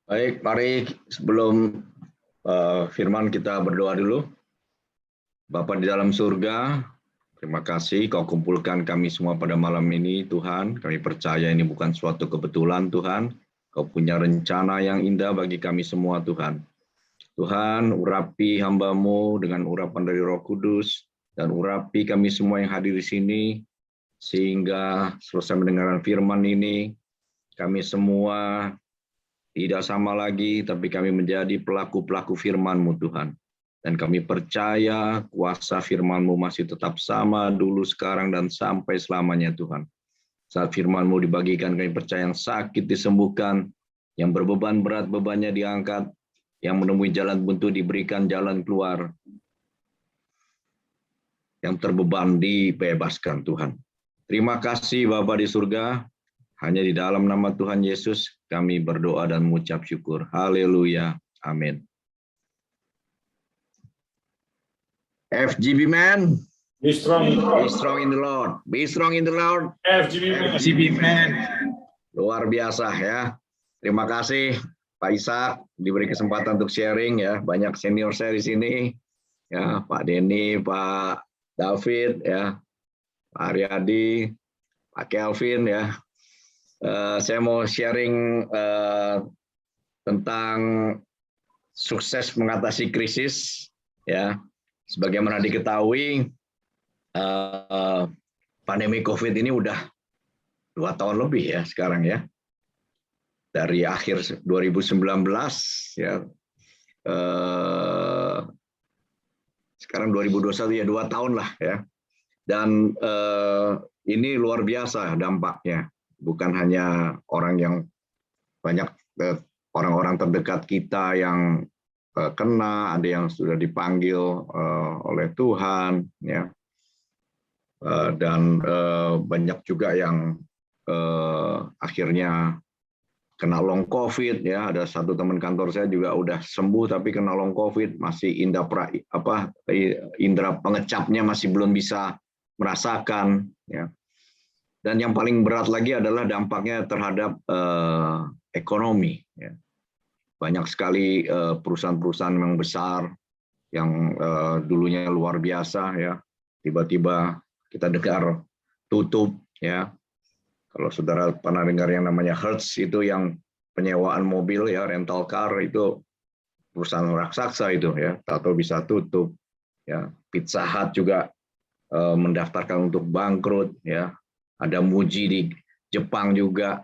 Baik, mari sebelum firman kita berdoa dulu. Bapa di dalam surga, terima kasih Kau kumpulkan kami semua pada malam ini, Tuhan. Kami percaya ini bukan suatu kebetulan, Tuhan. Kau punya rencana yang indah bagi kami semua, Tuhan. Tuhan, urapi hamba-Mu dengan urapan dari Roh Kudus, dan urapi kami semua yang hadir di sini, sehingga selesai mendengarkan firman ini, kami semua tidak sama lagi, tapi kami menjadi pelaku-pelaku firman-Mu, Tuhan. Dan kami percaya kuasa firman-Mu masih tetap sama dulu, sekarang, dan sampai selamanya, Tuhan. Saat firman-Mu dibagikan, kami percaya yang sakit disembuhkan, yang berbeban berat bebannya diangkat, yang menemui jalan buntu diberikan jalan keluar, yang terbeban dibebaskan, Tuhan. Terima kasih Bapa di surga. Hanya di dalam nama Tuhan Yesus kami berdoa dan mengucap syukur. Haleluya. Amin. FGB man. Be strong in the Lord. Be strong in the Lord. Be strong in the Lord. FGB man. Luar biasa ya. Terima kasih Pak Ishak diberi kesempatan untuk sharing ya. Banyak senior saya di sini. Ya, Pak Denny, Pak David ya. Pak Aryadi, Pak Kelvin ya. Saya mau sharing tentang sukses mengatasi krisis ya. Sebagaimana diketahui pandemi COVID ini udah 2 tahun lebih ya sekarang ya. Dari akhir 2019 ya. Sekarang 2021 ya 2 tahun lah ya. Dan ini luar biasa dampaknya. Bukan hanya orang yang banyak, orang-orang terdekat kita yang kena, ada yang sudah dipanggil oleh Tuhan, ya, dan banyak juga yang akhirnya kena long COVID, ya. Ada satu teman kantor saya juga udah sembuh tapi kena long COVID, masih indera pengecapnya masih belum bisa merasakan, ya. Dan yang paling berat lagi adalah dampaknya terhadap ekonomi. Ya. Banyak sekali perusahaan-perusahaan yang besar, yang dulunya luar biasa, ya, tiba-tiba kita dengar tutup. Ya. Kalau saudara pernah dengar yang namanya Hertz, itu yang penyewaan mobil, ya, rental car, itu perusahaan raksasa itu, ya, atau bisa tutup. Ya. Pizza Hut juga mendaftarkan untuk bangkrut, ya. Ada Muji di Jepang juga.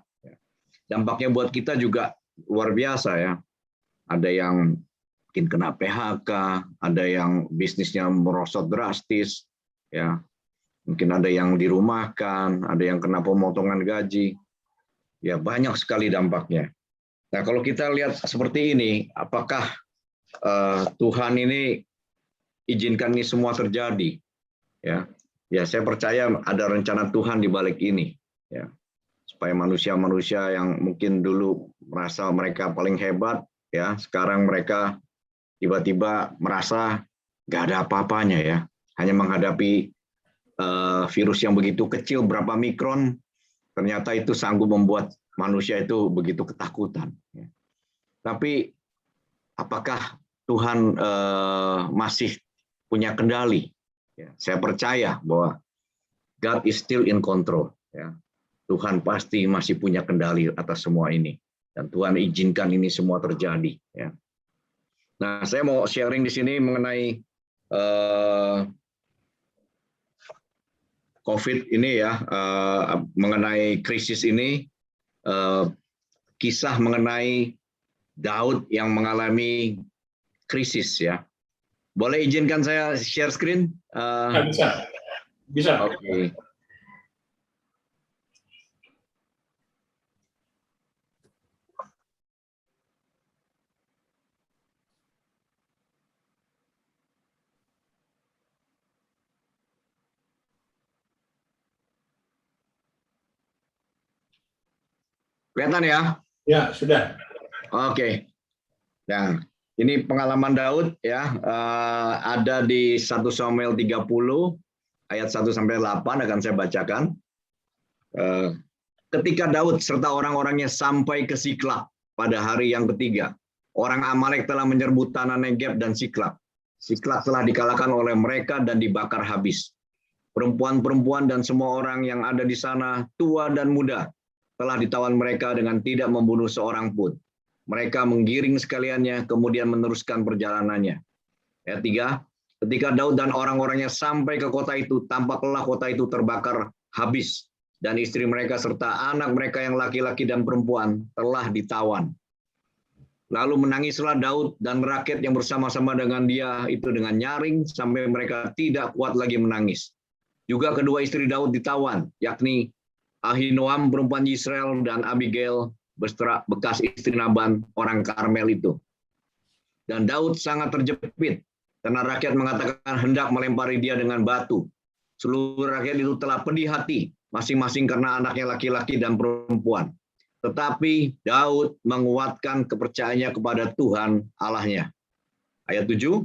Dampaknya buat kita juga luar biasa ya. Ada yang mungkin kena PHK, ada yang bisnisnya merosot drastis, ya. Mungkin ada yang dirumahkan, ada yang kena pemotongan gaji. Ya, banyak sekali dampaknya. Nah, kalau kita lihat seperti ini, apakah Tuhan ini izinkan ini semua terjadi? Ya. Ya, saya percaya ada rencana Tuhan di balik ini, ya. Supaya manusia-manusia yang mungkin dulu merasa mereka paling hebat, ya, sekarang mereka tiba-tiba merasa nggak ada apa-apanya, ya. Hanya menghadapi virus yang begitu kecil, berapa mikron, ternyata itu sanggup membuat manusia itu begitu ketakutan. Ya. Tapi apakah Tuhan masih punya kendali? Ya, saya percaya bahwa God is still in control. Ya. Tuhan pasti masih punya kendali atas semua ini. Dan Tuhan izinkan ini semua terjadi. Ya. Nah, saya mau sharing di sini mengenai COVID ini ya, mengenai krisis ini, kisah mengenai Daud yang mengalami krisis ya. Boleh izinkan saya share screen? Bisa. Oke. Kelihatan ya? Ya, sudah. Oke. Nah, ini pengalaman Daud ya, ada di 1 Samuel 30 ayat 1 sampai 8 akan saya bacakan. Ketika Daud serta orang-orangnya sampai ke Siklag, pada hari yang ketiga. Orang Amalek telah menyerbu tanah Negeb dan Siklak. Siklak telah dikalahkan oleh mereka dan dibakar habis. Perempuan-perempuan dan semua orang yang ada di sana, tua dan muda, telah ditawan mereka dengan tidak membunuh seorang pun. Mereka menggiring sekaliannya, kemudian meneruskan perjalanannya. Ayat 3, ketika Daud dan orang-orangnya sampai ke kota itu, tampaklah kota itu terbakar habis, dan istri mereka serta anak mereka yang laki-laki dan perempuan telah ditawan. Lalu menangislah Daud dan rakyat yang bersama-sama dengan dia itu dengan nyaring, sampai mereka tidak kuat lagi menangis. Juga kedua istri Daud ditawan, yakni Ahinoam perempuan Israel dan Abigail bekas istri Naban orang Karmel itu. Dan Daud sangat terjepit karena rakyat mengatakan hendak melempari dia dengan batu. Seluruh rakyat itu telah pedih hati, masing-masing karena anaknya laki-laki dan perempuan. Tetapi Daud menguatkan kepercayaannya kepada Tuhan Allahnya. Ayat 7,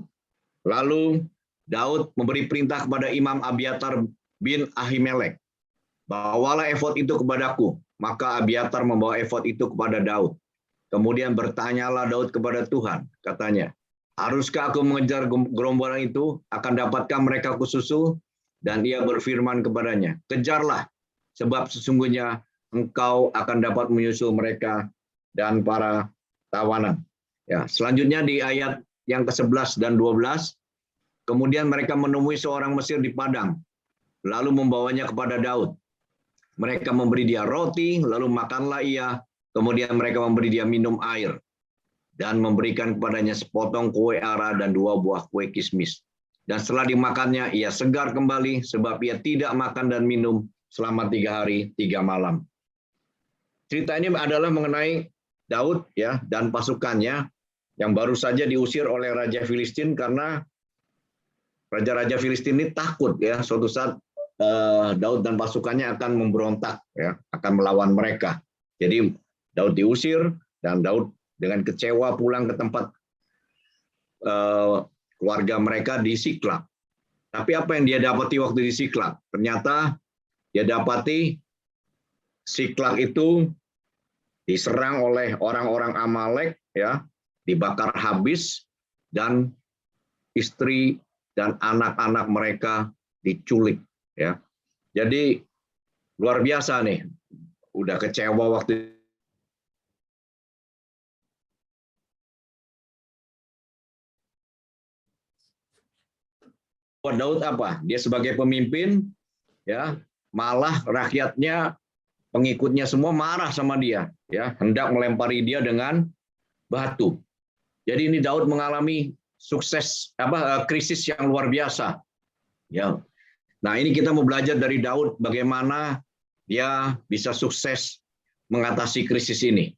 lalu Daud memberi perintah kepada Imam Abiatar bin Ahimelek, bawalah efod itu kepadaku. Maka Abiatar membawa efod itu kepada Daud. Kemudian bertanyalah Daud kepada Tuhan, katanya, haruskah aku mengejar gerombolan itu, akan dapatkah mereka kususul? Dan ia berfirman kepadanya, kejarlah, sebab sesungguhnya engkau akan dapat menyusul mereka dan para tawanan. Ya, selanjutnya di ayat yang ke-11 dan 12, kemudian mereka menemui seorang Mesir di padang, lalu membawanya kepada Daud. Mereka memberi dia roti, lalu makanlah ia, kemudian mereka memberi dia minum air, dan memberikan kepadanya sepotong kue ara dan 2 buah kue kismis. Dan setelah dimakannya, ia segar kembali, sebab ia tidak makan dan minum selama 3 hari 3 malam. Cerita ini adalah mengenai Daud ya dan pasukannya yang baru saja diusir oleh Raja Filistin, karena Raja-Raja Filistin ini takut ya suatu saat Daud dan pasukannya akan memberontak ya, akan melawan mereka. Jadi Daud diusir dan Daud dengan kecewa pulang ke tempat keluarga mereka di Siklak. Tapi apa yang dia dapati waktu di Siklak? Ternyata dia dapati Siklak itu diserang oleh orang-orang Amalek ya, dibakar habis, dan istri dan anak-anak mereka diculik ya. Jadi luar biasa nih. Udah kecewa waktu Daud apa? Dia sebagai pemimpin ya, malah rakyatnya, pengikutnya semua marah sama dia ya, hendak melempari dia dengan batu. Jadi ini Daud mengalami krisis yang luar biasa. Ya. Nah, ini kita mau belajar dari Daud bagaimana dia bisa sukses mengatasi krisis ini.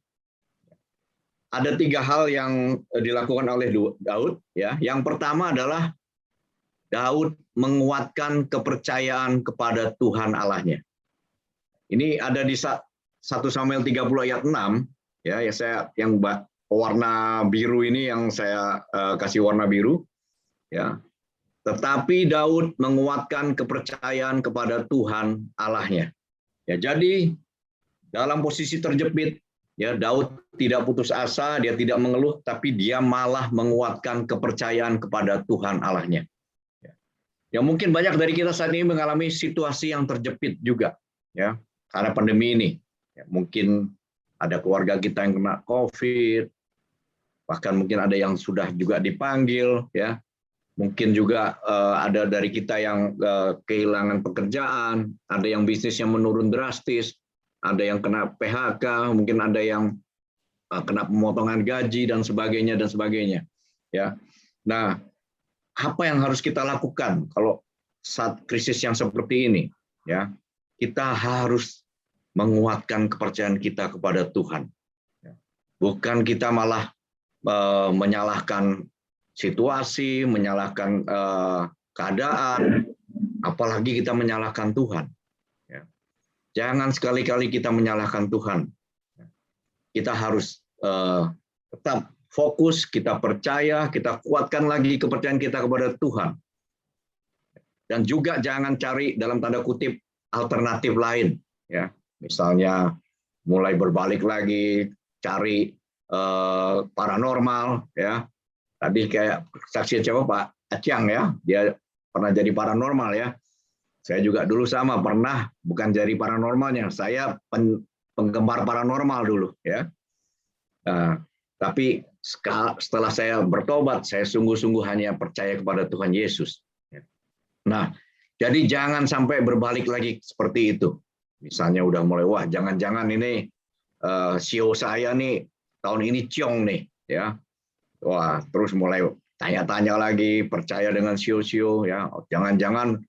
Ada 3 hal yang dilakukan oleh Daud ya. Yang pertama adalah Daud menguatkan kepercayaan kepada Tuhan Allahnya. Ini ada di 1 Samuel 30 ayat 6 ya, saya yang warna biru ini yang saya kasih warna biru ya. Tetapi Daud menguatkan kepercayaan kepada Tuhan Allahnya. Ya, jadi dalam posisi terjepit ya, Daud tidak putus asa, dia tidak mengeluh, tapi dia malah menguatkan kepercayaan kepada Tuhan Allahnya. Ya, mungkin banyak dari kita saat ini mengalami situasi yang terjepit juga ya, karena pandemi ini. Ya, mungkin ada keluarga kita yang kena COVID, bahkan mungkin ada yang sudah juga dipanggil ya. Mungkin juga ada dari kita yang kehilangan pekerjaan, ada yang bisnisnya menurun drastis, ada yang kena PHK, mungkin ada yang kena pemotongan gaji dan sebagainya ya. Nah, apa yang harus kita lakukan kalau saat krisis yang seperti ini ya? Kita harus menguatkan kepercayaan kita kepada Tuhan. Bukan kita malah menyalahkan situasi, menyalahkan keadaan, apalagi kita menyalahkan Tuhan. Jangan sekali-kali kita menyalahkan Tuhan. Kita harus tetap fokus, kita percaya, kita kuatkan lagi kepercayaan kita kepada Tuhan. Dan juga jangan cari dalam tanda kutip alternatif lain. Ya, misalnya mulai berbalik lagi, cari paranormal, ya. Tadi kayak saksi siapa Pak Acang ya, dia pernah jadi paranormal ya. Saya juga dulu sama pernah, bukan jadi paranormalnya, saya penggemar paranormal dulu ya. Nah, tapi setelah saya bertobat, saya sungguh-sungguh hanya percaya kepada Tuhan Yesus. Nah, jadi jangan sampai berbalik lagi seperti itu. Misalnya udah mulai, wah jangan-jangan ini CEO saya nih tahun ini ciong nih, ya. Wah, terus mulai tanya-tanya lagi, percaya dengan CEO-CEO, ya. Jangan-jangan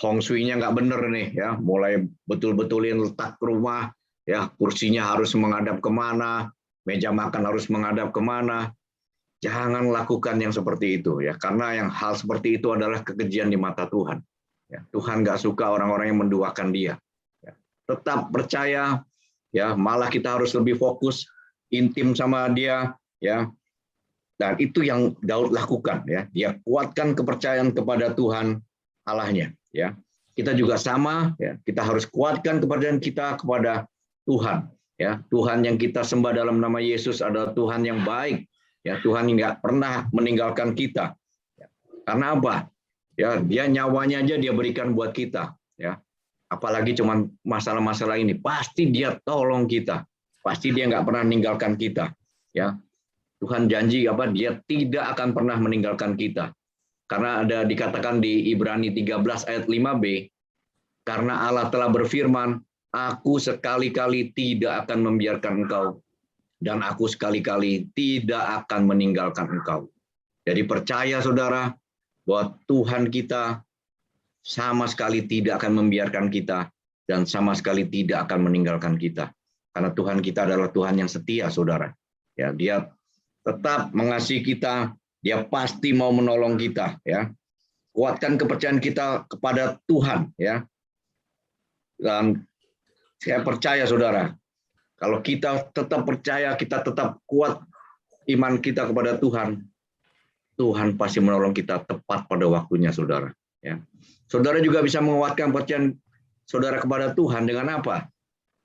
Hong Shui-nya nggak bener nih, ya. Mulai betul-betulin letak rumah, ya. Kursinya harus menghadap kemana, meja makan harus menghadap kemana. Jangan lakukan yang seperti itu, ya. Karena yang hal seperti itu adalah kekejian di mata Tuhan. Ya, Tuhan nggak suka orang-orang yang menduakan Dia. Ya. Tetap percaya, ya. Malah kita harus lebih fokus, intim sama Dia, ya. Dan itu yang Daud lakukan, ya. Dia kuatkan kepercayaan kepada Tuhan Allahnya, ya. Kita juga sama, ya. Kita harus kuatkan kepercayaan kita kepada Tuhan, ya. Tuhan yang kita sembah dalam nama Yesus adalah Tuhan yang baik, ya. Tuhan yang nggak pernah meninggalkan kita. Ya. Karena apa? Ya, Dia nyawanya aja Dia berikan buat kita, ya. Apalagi cuman masalah-masalah ini, pasti Dia tolong kita, pasti Dia nggak pernah meninggalkan kita, ya. Tuhan janji apa? Dia tidak akan pernah meninggalkan kita. Karena ada dikatakan di Ibrani 13 ayat 5b, karena Allah telah berfirman, aku sekali-kali tidak akan membiarkan engkau, dan aku sekali-kali tidak akan meninggalkan engkau. Jadi percaya saudara, bahwa Tuhan kita sama sekali tidak akan membiarkan kita, dan sama sekali tidak akan meninggalkan kita. Karena Tuhan kita adalah Tuhan yang setia, saudara. Ya, Dia tetap mengasihi kita, Dia pasti mau menolong kita, ya. Kuatkan kepercayaan kita kepada Tuhan, ya. Dan saya percaya saudara, kalau kita tetap percaya, kita tetap kuat iman kita kepada Tuhan, Tuhan pasti menolong kita tepat pada waktunya, saudara, ya. Saudara juga bisa menguatkan kepercayaan saudara kepada Tuhan dengan apa?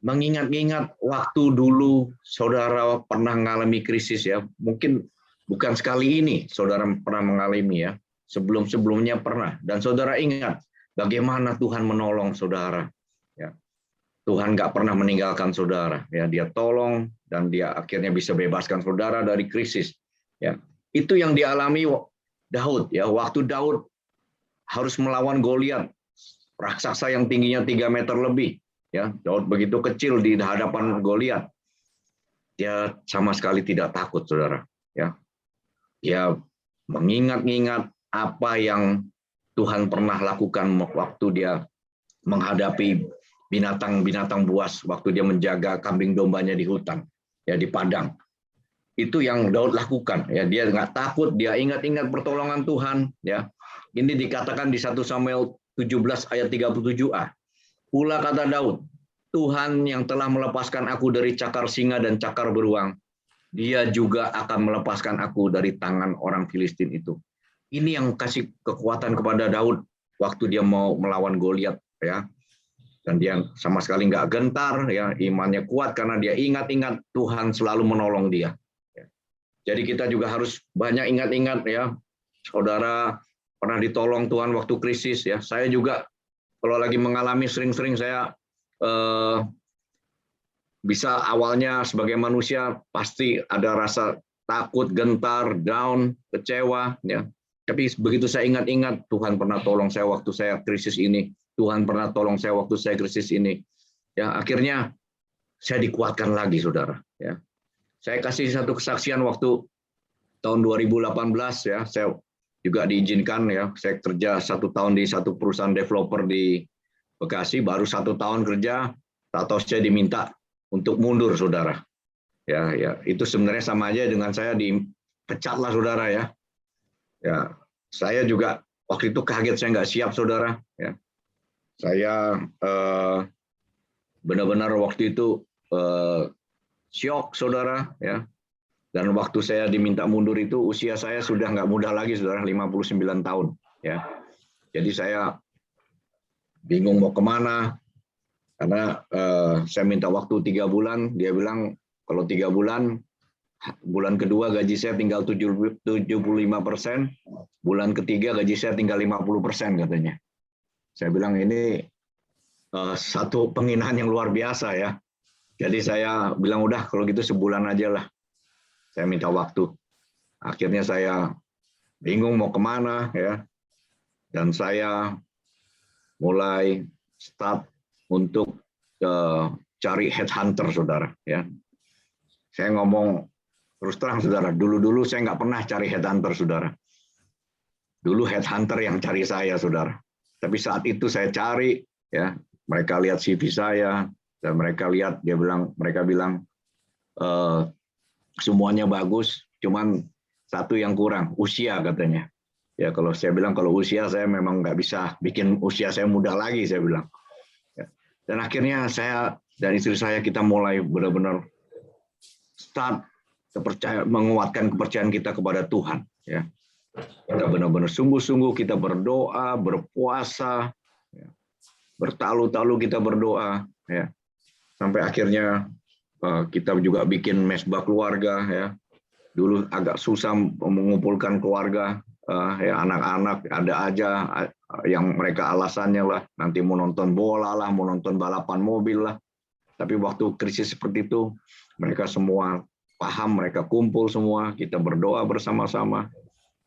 Mengingat-ingat waktu dulu saudara pernah mengalami krisis, ya. Mungkin bukan sekali ini saudara pernah mengalami, ya. Sebelum-sebelumnya pernah. Dan saudara ingat bagaimana Tuhan menolong saudara. Ya. Tuhan nggak pernah meninggalkan saudara. Ya. Dia tolong dan Dia akhirnya bisa bebaskan saudara dari krisis. Ya. Itu yang dialami Daud. Ya. Waktu Daud harus melawan Goliat, raksasa yang tingginya 3 meter lebih. Ya, Daud begitu kecil di hadapan Goliat, dia sama sekali tidak takut, saudara. Ya, dia mengingat-ingat apa yang Tuhan pernah lakukan waktu dia menghadapi binatang-binatang buas, waktu dia menjaga kambing dombanya di hutan, ya di padang. Itu yang Daud lakukan. Ya, dia nggak takut, dia ingat-ingat pertolongan Tuhan. Ya, ini dikatakan di 1 Samuel 17 ayat 37a. Pula kata Daud, Tuhan yang telah melepaskan aku dari cakar singa dan cakar beruang, Dia juga akan melepaskan aku dari tangan orang Filistin itu. Ini yang kasih kekuatan kepada Daud waktu dia mau melawan Goliat, ya. Dan dia sama sekali nggak gentar, ya, imannya kuat karena dia ingat-ingat Tuhan selalu menolong dia. Ya. Jadi kita juga harus banyak ingat-ingat, ya, saudara pernah ditolong Tuhan waktu krisis, ya. Saya juga kalau lagi mengalami, sering-sering saya bisa awalnya sebagai manusia pasti ada rasa takut, gentar, down, kecewa, ya. Tapi begitu saya ingat-ingat Tuhan pernah tolong saya waktu saya krisis ini, Tuhan pernah tolong saya waktu saya krisis ini, ya, akhirnya saya dikuatkan lagi, saudara. Ya. Saya kasih satu kesaksian waktu tahun 2018, ya, saya juga diizinkan, ya, saya kerja 1 tahun di satu perusahaan developer di Bekasi, baru 1 tahun kerja, atau saya diminta untuk mundur, saudara. Ya, ya, itu sebenarnya sama aja dengan saya dipecat lah, saudara, ya. Ya, saya juga waktu itu kaget, saya nggak siap, saudara. Ya, saya benar-benar waktu itu syok, saudara, ya. Dan waktu saya diminta mundur itu usia saya sudah nggak muda lagi, saudara, 59 tahun. Ya. Jadi saya bingung mau kemana, karena saya minta waktu 3 bulan, dia bilang kalau 3 bulan bulan kedua gaji saya tinggal 75%, bulan ketiga gaji saya tinggal 50% katanya. Saya bilang ini satu penghinaan yang luar biasa ya. Jadi saya bilang udah kalau gitu sebulan aja lah. Saya minta waktu. Akhirnya saya bingung mau kemana ya. Dan saya mulai start untuk cari headhunter, saudara. Ya, saya ngomong terus terang, saudara. Dulu saya nggak pernah cari headhunter, saudara. Dulu headhunter yang cari saya, saudara. Tapi saat itu saya cari, ya, mereka lihat CV saya dan mereka bilang semuanya bagus, cuman satu yang kurang, usia katanya. Ya, kalau saya bilang kalau usia saya memang nggak bisa bikin usia saya muda lagi, saya bilang. Dan akhirnya saya dan istri saya kita mulai benar-benar start menguatkan kepercayaan kita kepada Tuhan. Ya, kita benar-benar sungguh-sungguh kita berdoa, berpuasa, ya, bertalu-talu kita berdoa. Ya, sampai akhirnya kita juga bikin mesbah keluarga. Ya, dulu agak susah mengumpulkan keluarga. Ya, anak-anak ada aja yang mereka alasannya lah, nanti mau nonton bola lah, mau nonton balapan mobil lah. Tapi waktu krisis seperti itu, mereka semua paham, mereka kumpul semua, kita berdoa bersama-sama.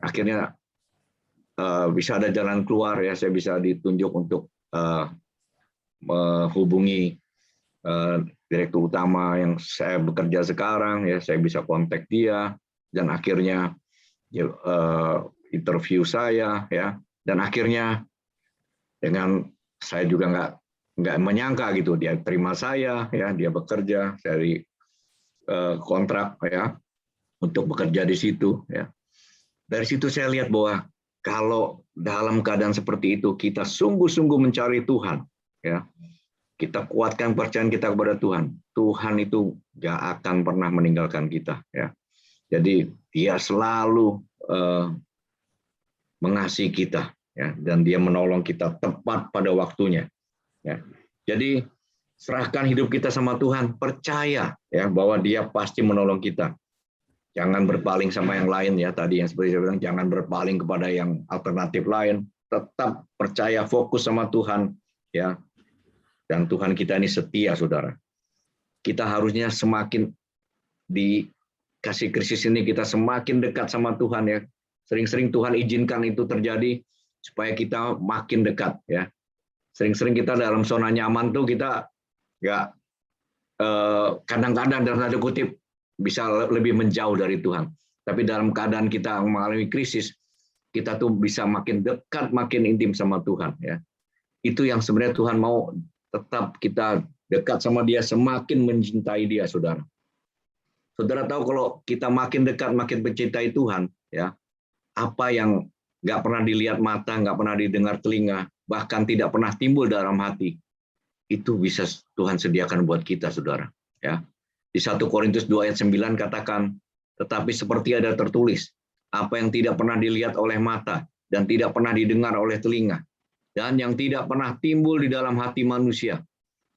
Akhirnya bisa ada jalan keluar, ya, saya bisa ditunjuk untuk menghubungi direktur utama yang saya bekerja sekarang, ya, saya bisa kontak dia, dan akhirnya interview saya, ya, dan akhirnya dengan saya juga nggak menyangka gitu dia terima saya, ya, dia bekerja dari kontrak, ya, untuk bekerja di situ, ya. Dari situ saya lihat bahwa kalau dalam keadaan seperti itu kita sungguh-sungguh mencari Tuhan, ya, kita kuatkan kepercayaan kita kepada Tuhan, Tuhan itu nggak akan pernah meninggalkan kita, ya. Jadi dia selalu mengasihi kita, ya, dan dia menolong kita tepat pada waktunya, ya. Jadi serahkan hidup kita sama Tuhan, percaya, ya, bahwa dia pasti menolong kita. Jangan berpaling sama yang lain, ya, tadi yang seperti saya bilang, jangan berpaling kepada yang alternatif lain, tetap percaya, fokus sama Tuhan, ya. Dan Tuhan kita ini setia, saudara. Kita harusnya semakin dikasih krisis ini kita semakin dekat sama Tuhan, ya. Sering-sering Tuhan izinkan itu terjadi supaya kita makin dekat, ya. Sering-sering kita dalam zona nyaman tuh kita nggak kadang-kadang dalam tanda kutip bisa lebih menjauh dari Tuhan. Tapi dalam keadaan kita mengalami krisis, kita tuh bisa makin dekat, makin intim sama Tuhan, ya. Itu yang sebenarnya Tuhan mau, tetap kita dekat sama Dia, semakin mencintai Dia, saudara. Saudara tahu kalau kita makin dekat, makin mencintai Tuhan, ya, apa yang nggak pernah dilihat mata, nggak pernah didengar telinga, bahkan tidak pernah timbul dalam hati, itu bisa Tuhan sediakan buat kita, saudara. Ya, di 1 Korintus 2 ayat 9 katakan, tetapi seperti ada tertulis, apa yang tidak pernah dilihat oleh mata dan tidak pernah didengar oleh telinga, dan yang tidak pernah timbul di dalam hati manusia,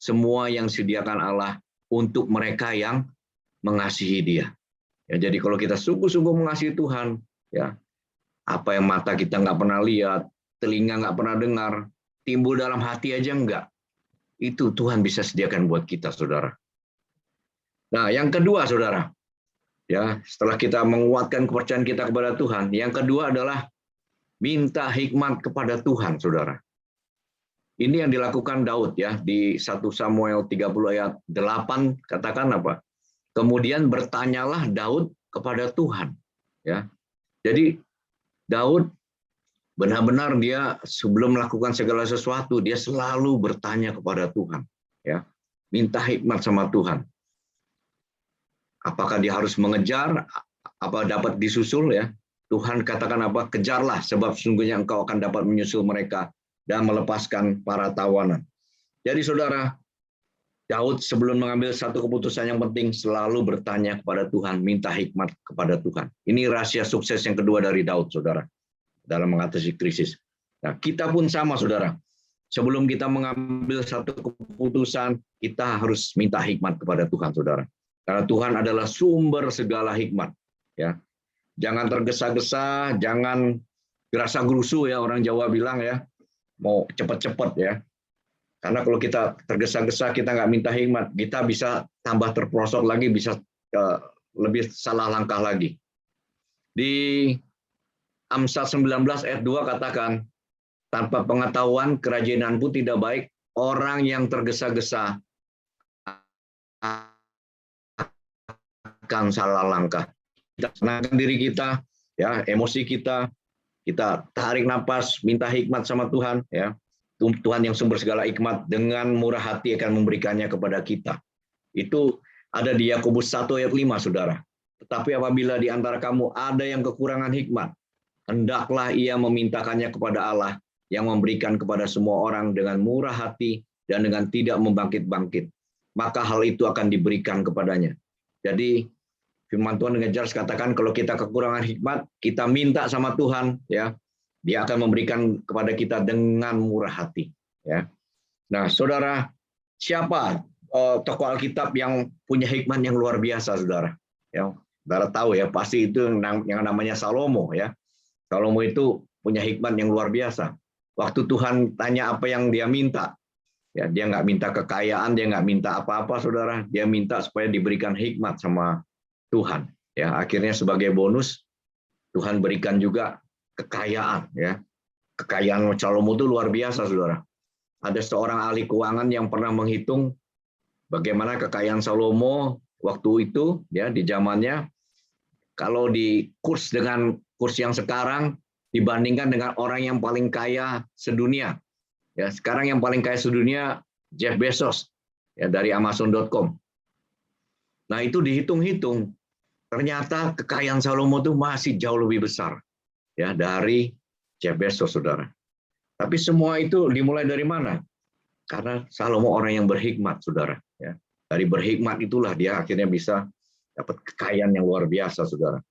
semua yang disediakan Allah untuk mereka yang mengasihi Dia. Ya, jadi kalau kita sungguh-sungguh mengasihi Tuhan, ya, apa yang mata kita nggak pernah lihat, telinga nggak pernah dengar, timbul dalam hati aja enggak, itu Tuhan bisa sediakan buat kita, saudara. Nah, yang kedua, saudara, ya, setelah kita menguatkan kepercayaan kita kepada Tuhan, yang kedua adalah minta hikmat kepada Tuhan, saudara. Ini yang dilakukan Daud, ya, di 1 Samuel 30 ayat 8 katakan apa? Kemudian bertanyalah Daud kepada Tuhan, ya. Jadi Daud benar-benar dia sebelum melakukan segala sesuatu dia selalu bertanya kepada Tuhan, ya, minta hikmat sama Tuhan. Apakah dia harus mengejar, apa dapat disusul, ya? Tuhan katakan apa? Kejarlah, sebab sesungguhnya engkau akan dapat menyusul mereka dan melepaskan para tawanan. Jadi saudara, Daud sebelum mengambil satu keputusan yang penting selalu bertanya kepada Tuhan, minta hikmat kepada Tuhan. Ini rahasia sukses yang kedua dari Daud, saudara, dalam mengatasi krisis. Nah, kita pun sama, saudara. Sebelum kita mengambil satu keputusan, kita harus minta hikmat kepada Tuhan, saudara. Karena Tuhan adalah sumber segala hikmat. Ya, jangan tergesa-gesa, jangan gerasa-gerusu ya, orang Jawa bilang ya, mau cepat-cepat ya. Karena kalau kita tergesa-gesa, kita nggak minta hikmat, kita bisa tambah terperosok lagi, bisa lebih salah langkah lagi. Di Amsal 19 ayat 2 katakan, tanpa pengetahuan kerajinan pun tidak baik, orang yang tergesa-gesa akan salah langkah. Kita senangkan diri kita, ya, emosi kita tarik napas, minta hikmat sama Tuhan, ya. Tuhan yang sumber segala hikmat dengan murah hati akan memberikannya kepada kita. Itu ada di Yakobus 1 ayat 5, Saudara. Tetapi apabila di antara kamu ada yang kekurangan hikmat, hendaklah ia memintakannya kepada Allah yang memberikan kepada semua orang dengan murah hati dan dengan tidak membangkit-bangkit. Maka hal itu akan diberikan kepadanya. Jadi firman Tuhan dengan jelas katakan kalau kita kekurangan hikmat, kita minta sama Tuhan, ya, Dia akan memberikan kepada kita dengan murah hati. Ya. Nah, saudara, siapa tokoh Alkitab yang punya hikmat yang luar biasa, saudara? Ya, saudara tahu ya, pasti itu yang namanya Salomo, ya. Salomo itu punya hikmat yang luar biasa. Waktu Tuhan tanya apa yang dia minta, ya, dia nggak minta kekayaan, dia nggak minta apa-apa, saudara. Dia minta supaya diberikan hikmat sama Tuhan. Ya, akhirnya sebagai bonus Tuhan berikan juga kekayaan. Ya, kekayaan Salomo itu luar biasa, saudara. Ada seorang ahli keuangan yang pernah menghitung bagaimana kekayaan Salomo waktu itu, ya, di zamannya. Kalau di kurs dengan kurs yang sekarang dibandingkan dengan orang yang paling kaya sedunia. Ya, sekarang yang paling kaya sedunia Jeff Bezos, ya, dari Amazon.com. Nah, itu dihitung-hitung, ternyata kekayaan Salomo itu masih jauh lebih besar, ya, dari Jeff Bezos, saudara. Tapi semua itu dimulai dari mana? Karena Salomo orang yang berhikmat, saudara. Ya. Dari berhikmat itulah dia akhirnya bisa dapat kekayaan yang luar biasa, saudara.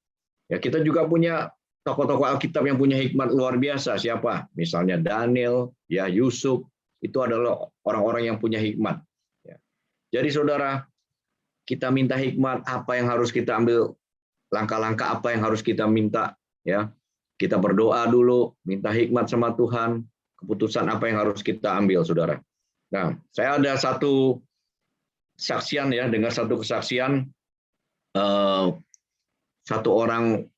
Ya, kita juga punya tokoh-tokoh Alkitab yang punya hikmat luar biasa. Siapa? Misalnya Daniel, ya, Yusuf, itu adalah orang-orang yang punya hikmat. Ya. Jadi, saudara, kita minta hikmat, apa yang harus kita ambil, langkah-langkah apa yang harus kita minta, ya. Kita berdoa dulu, minta hikmat sama Tuhan, keputusan apa yang harus kita ambil, saudara. Nah, saya ada satu kesaksian, ya, dengar satu kesaksian, satu orang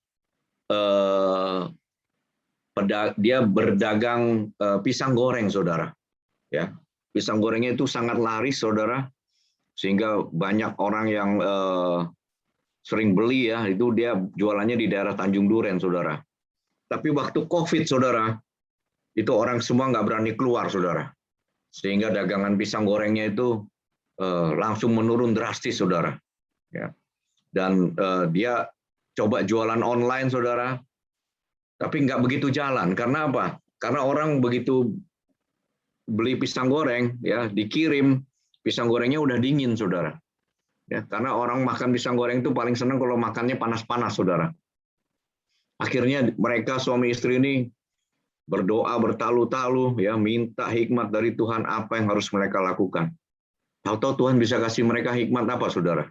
dia berdagang pisang goreng, saudara. Ya, pisang gorengnya itu sangat laris, saudara. Sehingga banyak orang yang sering beli, ya, itu dia jualannya di daerah Tanjung Duren, saudara. Tapi waktu COVID, saudara, itu orang semua nggak berani keluar, saudara. Sehingga dagangan pisang gorengnya itu langsung menurun drastis, saudara. Ya. Dan dia coba jualan online, saudara, tapi nggak begitu jalan. Karena apa? Karena orang begitu beli pisang goreng, ya, dikirim, pisang gorengnya udah dingin, saudara. Ya, karena orang makan pisang goreng itu paling senang kalau makannya panas-panas, saudara. Akhirnya mereka suami istri ini berdoa bertalu-talu, ya, minta hikmat dari Tuhan apa yang harus mereka lakukan. Tahu-tahu Tuhan bisa kasih mereka hikmat apa, saudara?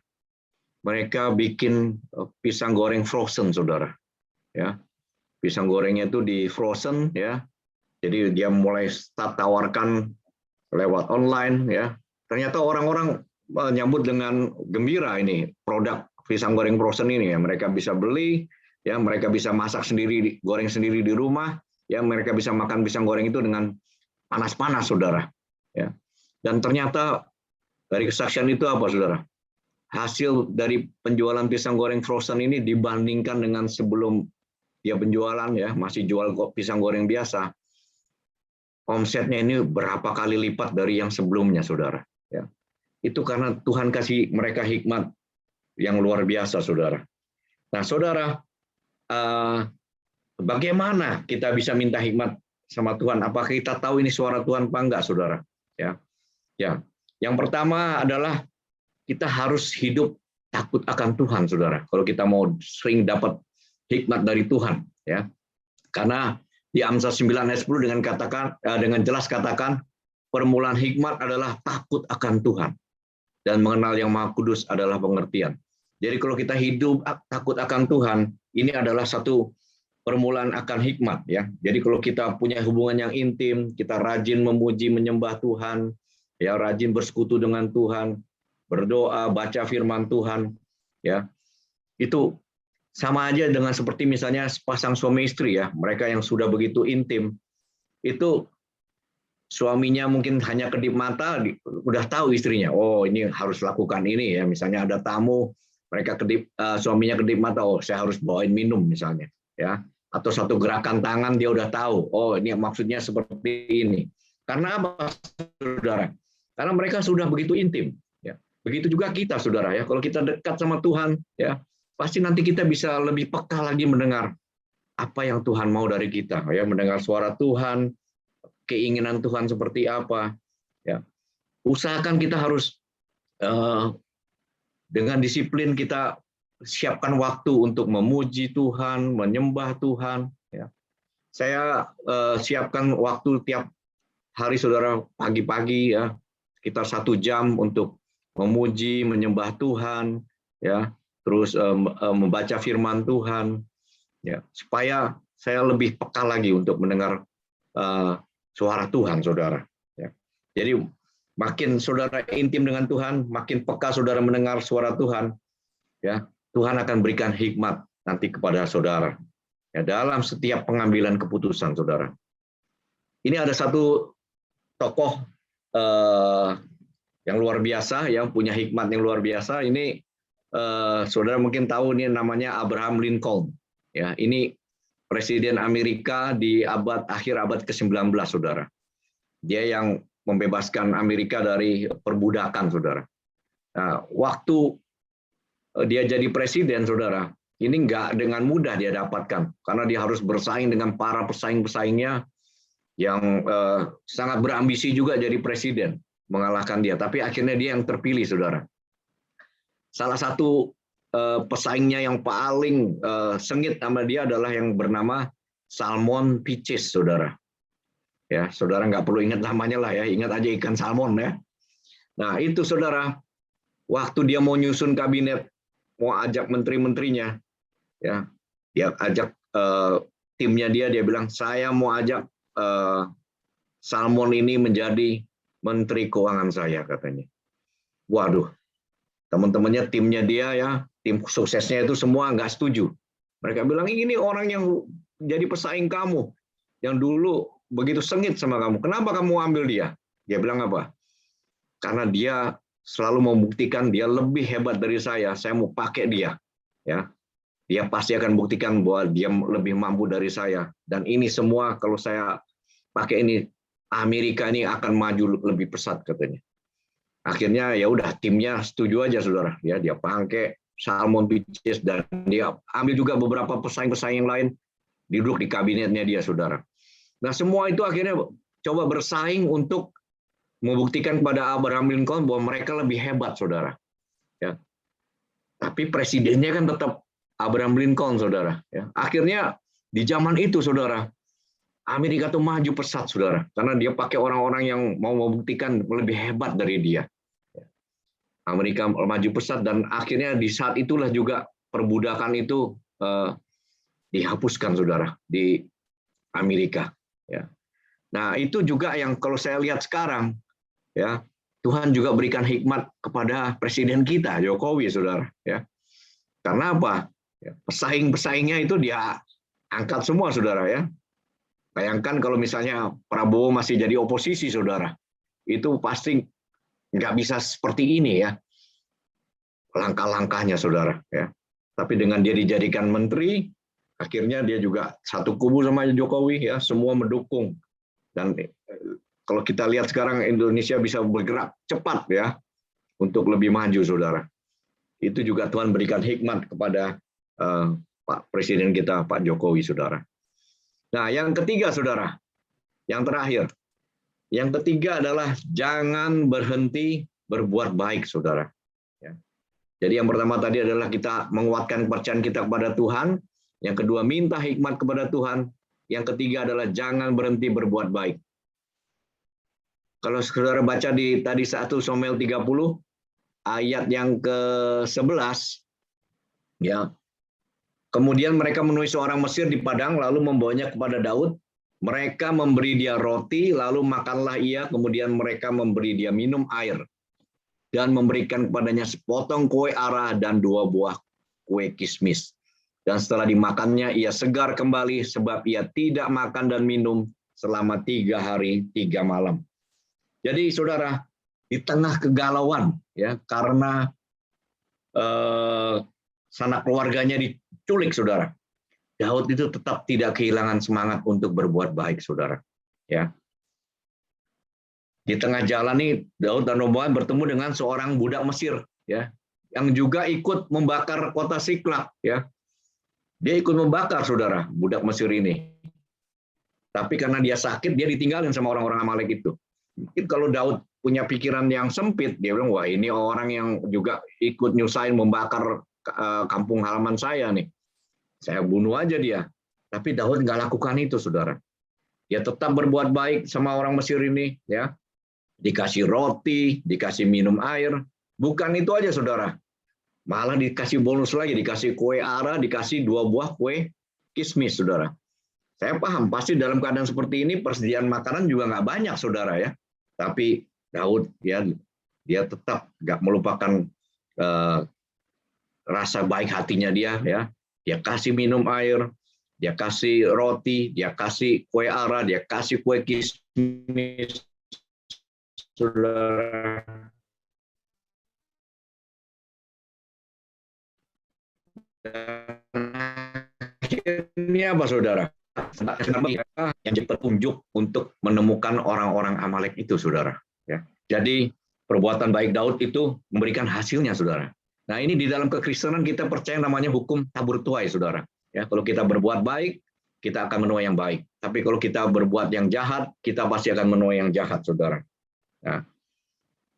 Mereka bikin pisang goreng frozen, saudara. Ya, pisang gorengnya itu di frozen, ya. Jadi dia mulai start tawarkan lewat online, ya. Ternyata orang-orang menyambut dengan gembira ini produk pisang goreng frozen ini, ya. Mereka bisa beli, ya, mereka bisa masak sendiri, goreng sendiri di rumah, ya, mereka bisa makan pisang goreng itu dengan panas-panas, saudara. Ya. Dan ternyata dari kesaksian itu apa, saudara? Hasil dari penjualan pisang goreng frozen ini dibandingkan dengan sebelum dia penjualan, ya, masih jual pisang goreng biasa, omsetnya ini berapa kali lipat dari yang sebelumnya, saudara. Ya. Itu karena Tuhan kasih mereka hikmat yang luar biasa, saudara. Nah, saudara, bagaimana kita bisa minta hikmat sama Tuhan? Apakah kita tahu ini suara Tuhan apa enggak, saudara? Ya, ya. Yang pertama adalah kita harus hidup takut akan Tuhan, saudara. Kalau kita mau sering dapat hikmat dari Tuhan, ya. Karena di Amsal 9 ayat 10 dengan jelas katakan permulaan hikmat adalah takut akan Tuhan. dan mengenal yang Maha Kudus adalah pengertian. Jadi kalau kita hidup takut akan Tuhan, ini adalah satu permulaan akan hikmat ya. Jadi kalau kita punya hubungan yang intim, kita rajin memuji menyembah Tuhan, ya rajin bersekutu dengan Tuhan, berdoa, baca firman Tuhan, ya. Itu sama aja dengan seperti misalnya sepasang suami istri ya, mereka yang sudah begitu intim, itu suaminya mungkin hanya kedip mata, udah tahu istrinya, oh ini harus lakukan ini ya, misalnya ada tamu, mereka suaminya kedip mata, oh saya harus bawain minum misalnya, ya, atau satu gerakan tangan dia udah tahu, oh ini maksudnya seperti ini. Karena apa, saudara? Karena mereka sudah begitu intim, ya. Begitu juga kita, saudara ya, kalau kita dekat sama Tuhan, ya. Pasti nanti kita bisa lebih peka lagi mendengar apa yang Tuhan mau dari kita, ya, mendengar suara Tuhan, keinginan Tuhan seperti apa, ya. Usahakan kita harus dengan disiplin kita siapkan waktu untuk memuji Tuhan, menyembah Tuhan, ya. Saya siapkan waktu tiap hari, saudara, pagi-pagi ya, sekitar 1 jam untuk memuji, menyembah Tuhan, ya. Terus membaca firman Tuhan, ya, supaya saya lebih peka lagi untuk mendengar suara Tuhan, saudara. Ya. Jadi makin saudara intim dengan Tuhan, makin peka saudara mendengar suara Tuhan, ya, Tuhan akan berikan hikmat nanti kepada saudara, ya, dalam setiap pengambilan keputusan, saudara. Ini ada satu tokoh yang luar biasa, yang punya hikmat yang luar biasa. Ini saudara mungkin tahu, ini namanya Abraham Lincoln. Ya, ini Presiden Amerika di akhir abad ke-19, saudara. Dia yang membebaskan Amerika dari perbudakan, saudara. Nah, waktu dia jadi presiden, saudara, ini nggak dengan mudah dia dapatkan, karena dia harus bersaing dengan para pesaing-pesaingnya yang sangat berambisi juga jadi presiden, mengalahkan dia. Tapi akhirnya dia yang terpilih, saudara. Salah satu pesaingnya yang paling sengit sama dia adalah yang bernama Salmon Peaches, saudara. Ya, saudara nggak perlu ingat namanya lah ya, ingat aja ikan salmon ya. Nah itu, saudara, waktu dia mau nyusun kabinet, mau ajak menteri-menterinya, ya, dia ajak timnya dia bilang, saya mau ajak Salmon ini menjadi menteri keuangan saya, katanya. Waduh, teman-temannya, timnya dia ya, tim suksesnya itu semua nggak setuju. Mereka bilang, ini orang yang jadi pesaing kamu, yang dulu begitu sengit sama kamu, kenapa kamu ambil dia? Dia bilang apa? Karena dia selalu membuktikan dia lebih hebat dari saya mau pakai dia. Ya, dia pasti akan buktikan bahwa dia lebih mampu dari saya. Dan ini semua kalau saya pakai ini, Amerika ini akan maju lebih pesat, katanya. Akhirnya ya udah, timnya setuju aja, saudara. Ya, dia pakai Salmon Peaches, dan dia ambil juga beberapa pesaing-pesaing yang lain, duduk di kabinetnya dia, saudara. Nah, semua itu akhirnya coba bersaing untuk membuktikan kepada Abraham Lincoln bahwa mereka lebih hebat, saudara. Ya. Tapi presidennya kan tetap Abraham Lincoln, saudara. Ya. Akhirnya di zaman itu, saudara, Amerika tuh maju pesat, saudara, karena dia pakai orang-orang yang mau membuktikan lebih hebat dari dia. Amerika maju pesat, dan akhirnya di saat itulah juga perbudakan itu dihapuskan, saudara, di Amerika. Ya. Nah, itu juga yang kalau saya lihat sekarang, ya, Tuhan juga berikan hikmat kepada presiden kita, Jokowi, saudara. Ya. Karena apa? Ya, pesaing-pesaingnya itu dia angkat semua, saudara. Ya. Bayangkan kalau misalnya Prabowo masih jadi oposisi, saudara, itu pasti nggak bisa seperti ini ya, langkah-langkahnya, saudara. Ya. Tapi dengan dia dijadikan menteri, akhirnya dia juga satu kubu sama Jokowi, ya, semua mendukung. Dan kalau kita lihat sekarang Indonesia bisa bergerak cepat ya untuk lebih maju, saudara. Itu juga Tuhan berikan hikmat kepada Pak Presiden kita, Pak Jokowi, saudara. Nah, yang ketiga, saudara, yang terakhir, yang ketiga adalah jangan berhenti berbuat baik, saudara. Ya. Jadi yang pertama tadi adalah kita menguatkan kepercayaan kita kepada Tuhan. Yang kedua, minta hikmat kepada Tuhan. Yang ketiga adalah jangan berhenti berbuat baik. Kalau saudara baca di tadi 1 Samuel 30, ayat yang ke-11, ya. Kemudian mereka menemui seorang Mesir di padang, lalu membawanya kepada Daud. Mereka memberi dia roti, lalu makanlah ia. Kemudian mereka memberi dia minum air dan memberikan kepadanya sepotong kue ara dan 2 buah kue kismis. Dan setelah dimakannya, ia segar kembali sebab ia tidak makan dan minum selama 3 hari 3 malam. Jadi, saudara, di tengah kegalauan, ya, karena sanak keluarganya diculik, saudara, Daud itu tetap tidak kehilangan semangat untuk berbuat baik, saudara. Ya. Di tengah jalan nih, Daud dan rombongan bertemu dengan seorang budak Mesir, ya, yang juga ikut membakar kota Siklak, ya. Dia ikut membakar, saudara, budak Mesir ini. Tapi karena dia sakit, dia ditinggalin sama orang-orang Amalek itu. Mungkin kalau Daud punya pikiran yang sempit, dia bilang, wah ini orang yang juga ikut nyusahin membakar kampung halaman saya nih. Saya bunuh aja dia. Tapi Daud nggak lakukan itu, saudara. Dia tetap berbuat baik sama orang Mesir ini, ya. Dikasih roti, dikasih minum air. Bukan itu aja, saudara. Malah dikasih bonus lagi, dikasih kue ara, dikasih 2 buah kue kismis, saudara. Saya paham, pasti dalam keadaan seperti ini persediaan makanan juga nggak banyak, saudara, ya. Tapi Daud, ya, dia tetap nggak melupakan rasa baik hatinya dia, ya. Dia kasih minum air, dia kasih roti, dia kasih kue ara, dia kasih kue kismis, saudara. Ini apa, saudara? Yang jadi petunjuk untuk menemukan orang-orang Amalek itu, saudara. Ya. Jadi perbuatan baik Daud itu memberikan hasilnya, saudara. Nah, ini di dalam kekristenan kita percaya namanya hukum tabur tuai, saudara. Ya, kalau kita berbuat baik, kita akan menuai yang baik. Tapi kalau kita berbuat yang jahat, kita pasti akan menuai yang jahat, saudara.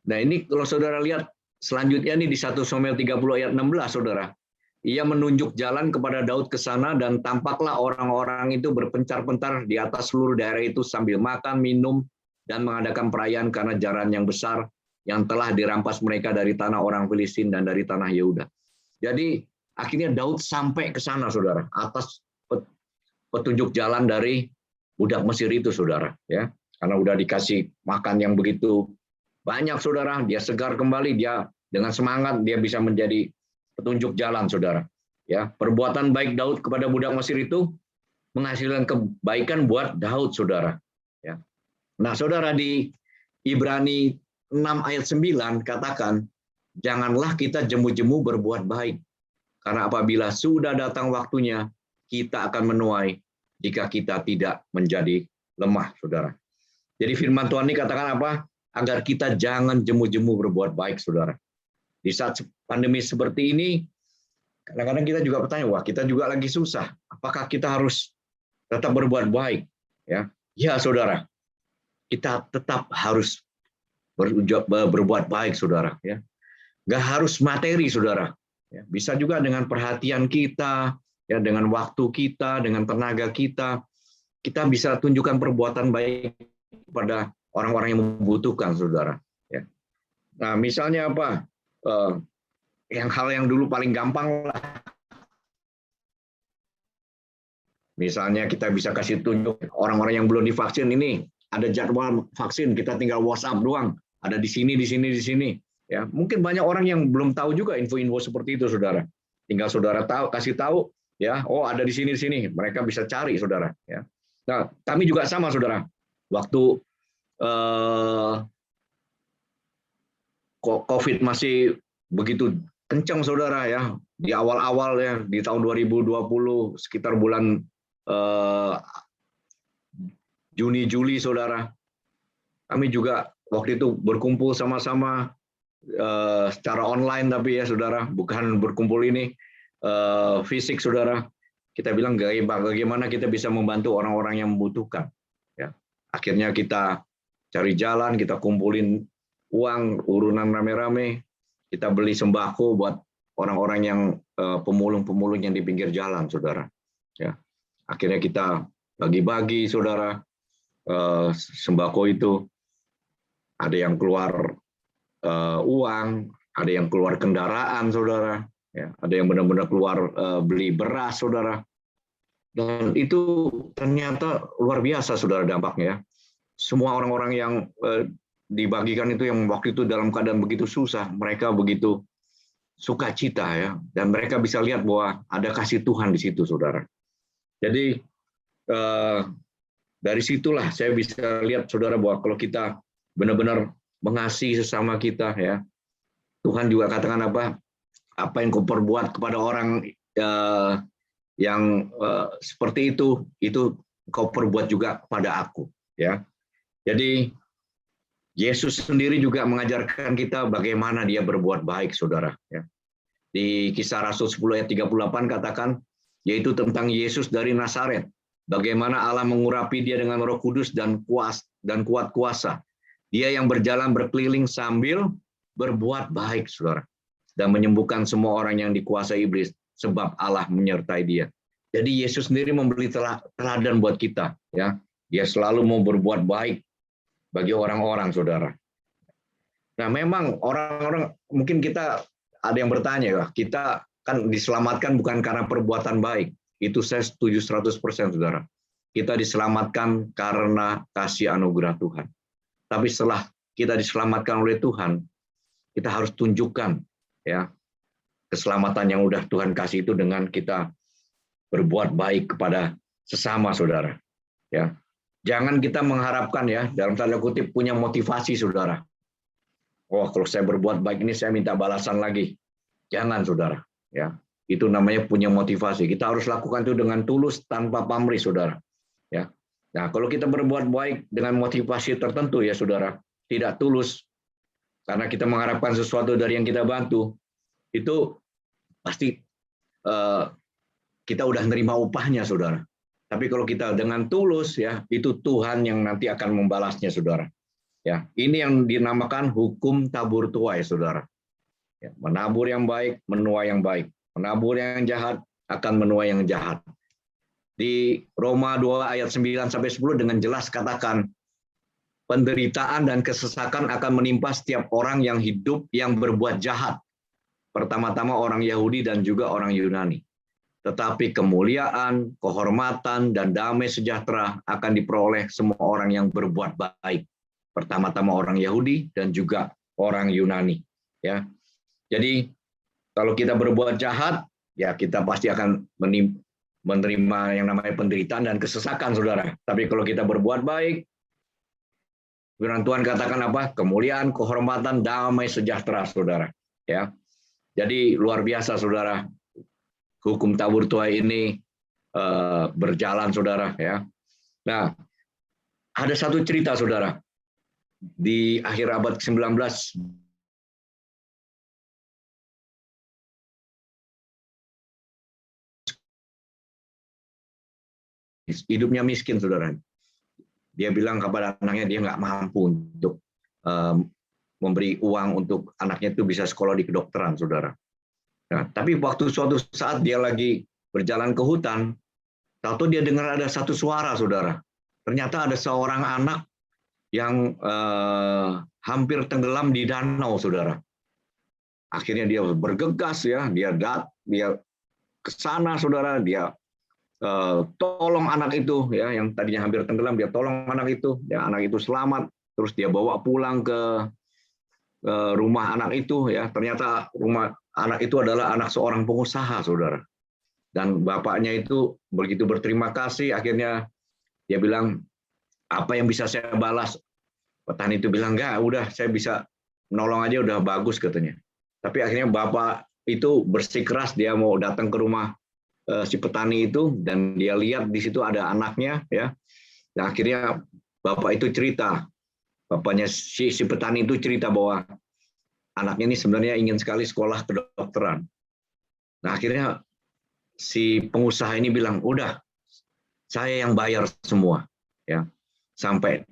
Nah, ini kalau saudara lihat selanjutnya nih di 1 Samuel 30 ayat 16, saudara. Ia menunjuk jalan kepada Daud ke sana dan tampaklah orang-orang itu berpencar-pencar di atas seluruh daerah itu sambil makan, minum, dan mengadakan perayaan karena jaran yang besar yang telah dirampas mereka dari tanah orang Filistin dan dari tanah Yehuda. Jadi akhirnya Daud sampai ke sana, saudara, atas petunjuk jalan dari budak Mesir itu, saudara, ya. Karena udah dikasih makan yang begitu banyak, saudara, dia segar kembali, dia dengan semangat dia bisa menjadi petunjuk jalan, saudara. Ya, perbuatan baik Daud kepada budak Mesir itu menghasilkan kebaikan buat Daud, saudara. Ya. Nah, saudara, di Ibrani 6 ayat 9 katakan, janganlah kita jemu-jemu berbuat baik, karena apabila sudah datang waktunya, kita akan menuai jika kita tidak menjadi lemah, saudara. Jadi firman Tuhan ini katakan apa? Agar kita jangan jemu-jemu berbuat baik, saudara. Di saat pandemi seperti ini, kadang-kadang kita juga bertanya, wah kita juga lagi susah. Apakah kita harus tetap berbuat baik? Ya, ya, saudara. Kita tetap harus berbuat baik, saudara. Ya, nggak harus materi, saudara. Ya, bisa juga dengan perhatian kita, ya, dengan waktu kita, dengan tenaga kita, kita bisa tunjukkan perbuatan baik kepada orang-orang yang membutuhkan, saudara. Ya. Nah, misalnya apa? Hal yang dulu paling gampang lah. Misalnya kita bisa kasih tunjuk orang-orang yang belum divaksin ini, ada jadwal vaksin, kita tinggal WhatsApp doang, ada di sini, di sini, di sini. Ya, mungkin banyak orang yang belum tahu juga info-info seperti itu, saudara. Tinggal saudara tahu, kasih tahu, ya, oh ada di sini, di sini, mereka bisa cari, saudara. Ya. Nah, kami juga sama, saudara. Waktu COVID masih begitu kencang, saudara, ya, di awal-awal, ya, di tahun 2020 sekitar bulan Juni Juli, saudara, kami juga waktu itu berkumpul sama-sama secara online, tapi ya, saudara, bukan berkumpul ini fisik, saudara. Kita bilang bagaimana kita bisa membantu orang-orang yang membutuhkan. Ya, akhirnya kita cari jalan, kita kumpulin uang, urunan rame-rame, kita beli sembako buat orang-orang yang pemulung-pemulung yang di pinggir jalan, saudara. Ya, akhirnya kita bagi-bagi, saudara, sembako itu. Ada yang keluar uang, ada yang keluar kendaraan, saudara, ya, ada yang benar-benar keluar beli beras, saudara. Dan itu ternyata luar biasa, saudara, dampaknya. Ya. Semua orang-orang yang dibagikan itu yang waktu itu dalam keadaan begitu susah, mereka begitu sukacita, ya, dan mereka bisa lihat bahwa ada kasih Tuhan di situ, saudara. Jadi dari situlah saya bisa lihat, saudara, bahwa kalau kita benar-benar mengasihi sesama kita, ya, Tuhan juga katakan apa yang kau perbuat kepada orang yang seperti itu kau perbuat juga kepada aku, ya. Jadi Yesus sendiri juga mengajarkan kita bagaimana dia berbuat baik, saudara. Ya. Di Kisah Rasul 10 ayat 38 katakan, yaitu tentang Yesus dari Nazaret. Bagaimana Allah mengurapi dia dengan Roh Kudus dan kuat kuasa. Dia yang berjalan berkeliling sambil berbuat baik, saudara. Dan menyembuhkan semua orang yang dikuasai iblis, sebab Allah menyertai dia. Jadi Yesus sendiri memberi teladan buat kita. Ya. Dia selalu mau berbuat baik bagi orang-orang, saudara. Nah, memang orang-orang, mungkin kita ada yang bertanya, ya, kita kan diselamatkan bukan karena perbuatan baik. Itu saya setuju 100%, saudara. Kita diselamatkan karena kasih anugerah Tuhan. Tapi setelah kita diselamatkan oleh Tuhan, kita harus tunjukkan, ya, keselamatan yang udah Tuhan kasih itu dengan kita berbuat baik kepada sesama, saudara. Ya. Jangan kita mengharapkan, ya, dalam tanda kutip punya motivasi, saudara. Oh, kalau saya berbuat baik ini saya minta balasan lagi. Jangan, saudara. Ya, itu namanya punya motivasi. Kita harus lakukan itu dengan tulus tanpa pamrih, saudara. Ya. Nah, kalau kita berbuat baik dengan motivasi tertentu, ya, saudara, tidak tulus karena kita mengharapkan sesuatu dari yang kita bantu, itu pasti kita udah nerima upahnya, saudara. Tapi kalau kita dengan tulus, ya, itu Tuhan yang nanti akan membalasnya, saudara. Ya, ini yang dinamakan hukum tabur tuai, saudara. Ya, menabur yang baik, menuai yang baik. Menabur yang jahat akan menuai yang jahat. Di Roma 2 ayat 9 sampai 10 dengan jelas katakan, penderitaan dan kesesakan akan menimpa setiap orang yang hidup yang berbuat jahat. Pertama-tama orang Yahudi dan juga orang Yunani. Tetapi kemuliaan, kehormatan, dan damai sejahtera akan diperoleh semua orang yang berbuat baik. Pertama-tama orang Yahudi dan juga orang Yunani. Ya, jadi kalau kita berbuat jahat, ya kita pasti akan menerima yang namanya penderitaan dan kesesakan, saudara. Tapi kalau kita berbuat baik, firman Tuhan katakan kemuliaan, kehormatan, damai sejahtera, saudara. Ya, jadi luar biasa, saudara. Hukum tabur tuai ini berjalan, saudara, ya. Nah, ada satu cerita, saudara, di akhir abad ke-19 hidupnya miskin, saudara. Dia bilang kepada anaknya dia nggak mampu untuk memberi uang untuk anaknya itu bisa sekolah di kedokteran, saudara. Nah, tapi waktu suatu saat dia lagi berjalan ke hutan, tahu dia dengar ada satu suara, saudara. Ternyata ada seorang anak yang hampir tenggelam di danau, saudara. Akhirnya dia bergegas, ya, dia ke sana, saudara, dia tolong anak itu, ya, yang tadinya hampir tenggelam, dia tolong anak itu, ya, anak itu selamat, terus dia bawa pulang ke rumah anak itu, ya, ternyata rumah anak itu adalah anak seorang pengusaha, saudara. Dan bapaknya itu begitu berterima kasih, akhirnya dia bilang, apa yang bisa saya balas? Petani itu bilang, enggak, udah saya bisa menolong aja udah bagus, katanya. Tapi akhirnya bapak itu bersikeras, dia mau datang ke rumah si petani itu, dan dia lihat di situ ada anaknya, ya. Dan akhirnya bapak itu cerita, bapaknya si petani itu cerita bahwa anaknya ini sebenarnya ingin sekali sekolah kedokteran. Nah, akhirnya si pengusaha ini bilang, udah, saya yang bayar semua, ya, sampai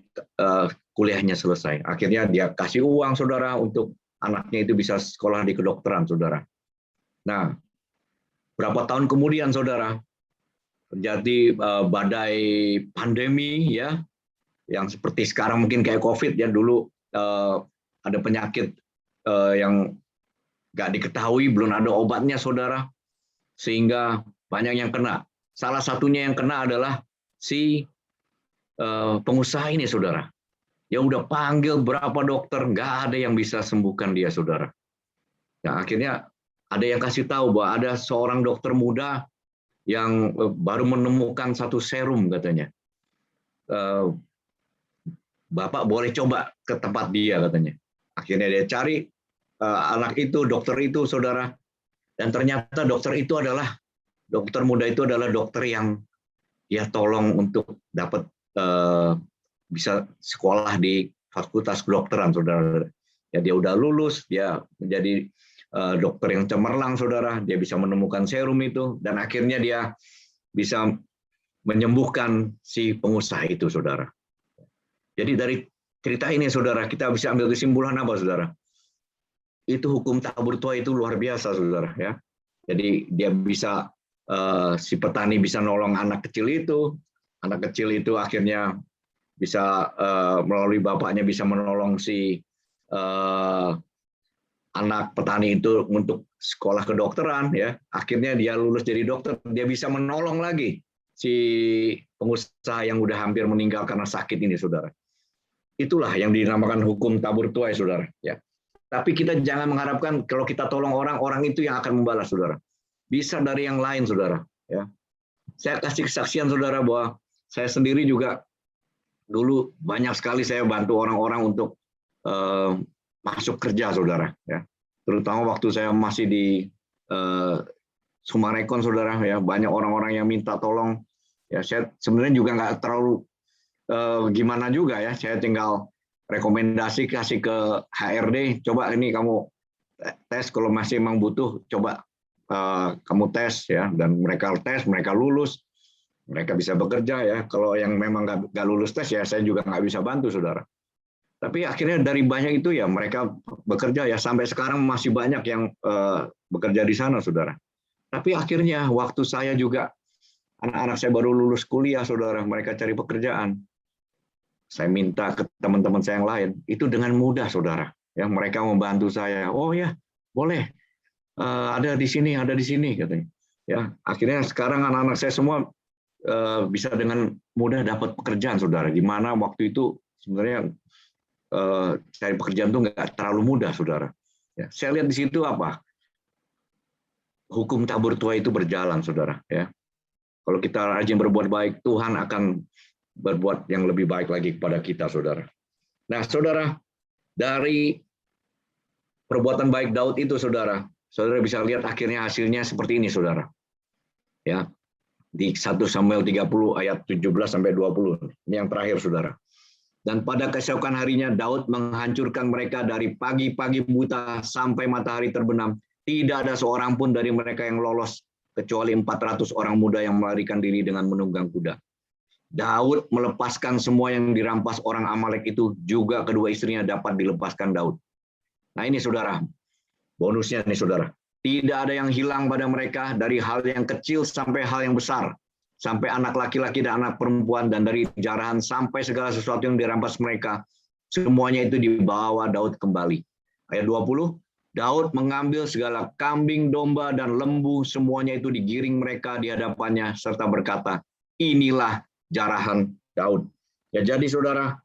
kuliahnya selesai. Akhirnya dia kasih uang, saudara, untuk anaknya itu bisa sekolah di kedokteran, saudara. Nah, berapa tahun kemudian, saudara, terjadi badai pandemi, ya, yang seperti sekarang mungkin kayak COVID, ya, dulu ada penyakit yang nggak diketahui, belum ada obatnya, saudara, sehingga banyak yang kena. Salah satunya yang kena adalah si pengusaha ini, saudara. Dia udah panggil berapa dokter, nggak ada yang bisa sembuhkan dia, saudara. Nah, akhirnya ada yang kasih tahu bahwa ada seorang dokter muda yang baru menemukan satu serum, katanya. Bapak boleh coba ke tempat dia, katanya. Akhirnya dia cari anak itu, dokter itu, saudara. Dan ternyata dokter muda itu adalah dokter yang dia tolong untuk dapat bisa sekolah di fakultas kedokteran, saudara. Ya, dia udah lulus, dia menjadi dokter yang cemerlang, saudara. Dia bisa menemukan serum itu, dan akhirnya dia bisa menyembuhkan si pengusaha itu, saudara. Jadi dari cerita ini, saudara, kita bisa ambil kesimpulan apa, saudara? Itu hukum tabur tuai itu luar biasa, saudara. Ya, jadi dia bisa si petani bisa nolong anak kecil itu akhirnya bisa melalui bapaknya bisa menolong si anak petani itu untuk sekolah kedokteran, ya. Akhirnya dia lulus jadi dokter, dia bisa menolong lagi si pengusaha yang udah hampir meninggal karena sakit ini, saudara. Itulah yang dinamakan hukum tabur tuai, saudara. Ya. Tapi kita jangan mengharapkan kalau kita tolong orang itu yang akan membalas, saudara. Bisa dari yang lain, saudara. Ya. Saya kasih kesaksian, saudara, bahwa saya sendiri juga dulu banyak sekali saya bantu orang-orang untuk masuk kerja, saudara. Ya. Terutama waktu saya masih di Sumarekon, saudara. Ya, banyak orang-orang yang minta tolong. Ya, saya sebenarnya juga nggak terlalu gimana juga, ya. Saya tinggal rekomendasi kasih ke HRD, coba ini kamu tes, kalau masih memang butuh, coba kamu tes, ya. Dan mereka tes, mereka lulus, mereka bisa bekerja, ya. Kalau yang memang nggak lulus tes, ya saya juga nggak bisa bantu, saudara. Tapi akhirnya dari banyak itu, ya mereka bekerja, ya, sampai sekarang masih banyak yang bekerja di sana, saudara. Tapi akhirnya waktu saya juga, anak-anak saya baru lulus kuliah, saudara, mereka cari pekerjaan. Saya minta ke teman-teman saya yang lain, itu dengan mudah, saudara. Ya, mereka membantu saya. Oh ya, boleh. Ada di sini, katanya. Ya, akhirnya sekarang anak-anak saya semua bisa dengan mudah dapat pekerjaan, saudara. Di mana waktu itu sebenarnya cari pekerjaan itu nggak terlalu mudah, saudara. Ya, saya lihat di situ apa? Hukum tabur tuai itu berjalan, saudara. Ya, kalau kita rajin berbuat baik, Tuhan akan berbuat yang lebih baik lagi kepada kita, saudara. Nah, saudara, dari perbuatan baik Daud itu, saudara bisa lihat akhirnya hasilnya seperti ini, saudara. Ya, di 1 Samuel 30 ayat 17 sampai 20. Ini yang terakhir, saudara. Dan pada keesokan harinya Daud menghancurkan mereka dari pagi-pagi buta sampai matahari terbenam. Tidak ada seorang pun dari mereka yang lolos, kecuali 400 orang muda yang melarikan diri dengan menunggang kuda. Daud melepaskan semua yang dirampas orang Amalek itu, juga kedua istrinya dapat dilepaskan Daud. Nah, ini, saudara, bonusnya nih, saudara. Tidak ada yang hilang pada mereka, dari hal yang kecil sampai hal yang besar, sampai anak laki-laki dan anak perempuan, dan dari jarahan sampai segala sesuatu yang dirampas mereka, semuanya itu dibawa Daud kembali. Ayat 20, Daud mengambil segala kambing, domba, dan lembu, semuanya itu digiring mereka di hadapannya, serta berkata, inilah jarahan Daud. Ya, jadi, saudara,